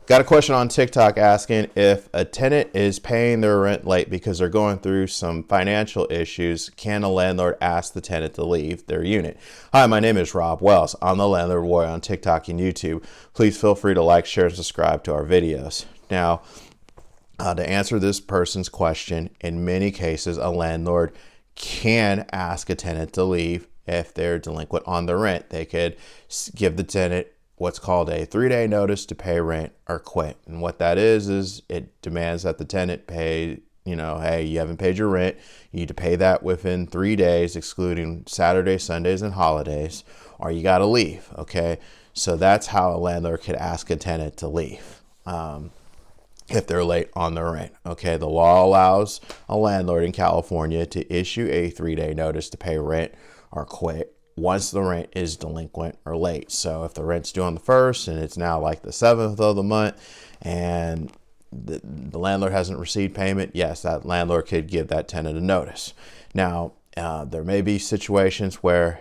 Got a question on TikTok asking if a tenant is paying their rent late because they're going through some financial issues, can a landlord ask the tenant to leave their unit? Hi, my name is Rob Wells. I'm the Landlord Warrior on TikTok and YouTube. Please feel free to like, share, and subscribe to our videos. Now, to answer this person's question, in many cases, a landlord can ask a tenant to leave if they're delinquent on the rent. They could give the tenant what's called a 3-day notice to pay rent or quit. And what that is it demands that the tenant pay, hey, you haven't paid your rent. You need to pay that within 3 days, excluding Saturdays, Sundays, and holidays, or you got to leave. Okay. So that's how a landlord could ask a tenant to leave. If they're late on the rent. Okay, the law allows a landlord in California to issue a 3-day notice to pay rent or quit once the rent is delinquent or late. So if the rent's due on the 1st and it's now like the 7th of the month and the landlord hasn't received payment, yes, that landlord could give that tenant a notice. Now, there may be situations where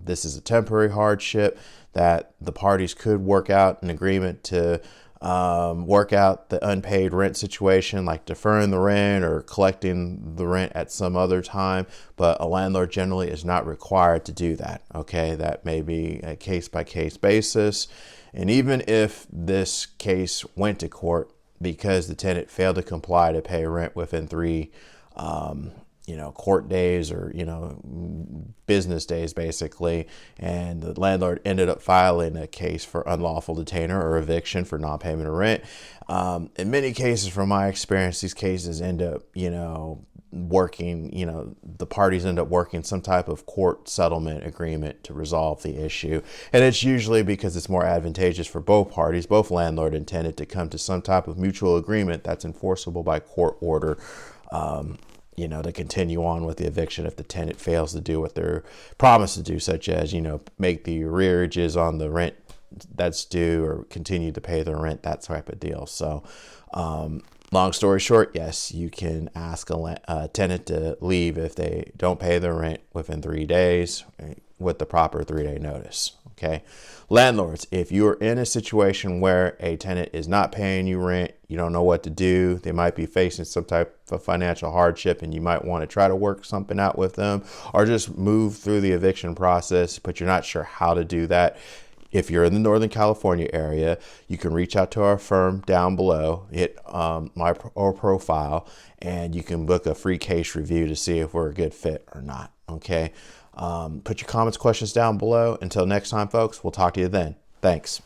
this is a temporary hardship that the parties could work out an agreement to work out the unpaid rent situation, like deferring the rent or collecting the rent at some other time, but a landlord generally is not required to do that. Okay, that may be a case-by-case basis. And even if this case went to court because the tenant failed to comply to pay rent within 3 court days or, business days basically, and the landlord ended up filing a case for unlawful detainer or eviction for non-payment of rent. In many cases, from my experience, these cases end up, working, the parties end up working some type of court settlement agreement to resolve the issue. And it's usually because it's more advantageous for both parties, both landlord and tenant, to come to some type of mutual agreement that's enforceable by court order, to continue on with the eviction if the tenant fails to do what they're promised to do, such as, make the arrearages on the rent that's due or continue to pay their rent, that type of deal. So, long story short, yes, you can ask a tenant to leave if they don't pay their rent within 3 days with the proper 3-day notice. Okay. Landlords, if you're in a situation where a tenant is not paying you rent, you don't know what to do, they might be facing some type of financial hardship and you might want to try to work something out with them or just move through the eviction process, but you're not sure how to do that. If you're in the Northern California area, you can reach out to our firm down below, hit my profile, and you can book a free case review to see if we're a good fit or not. Okay. Put your comments, questions down below. Until next time, folks, we'll talk to you then. Thanks.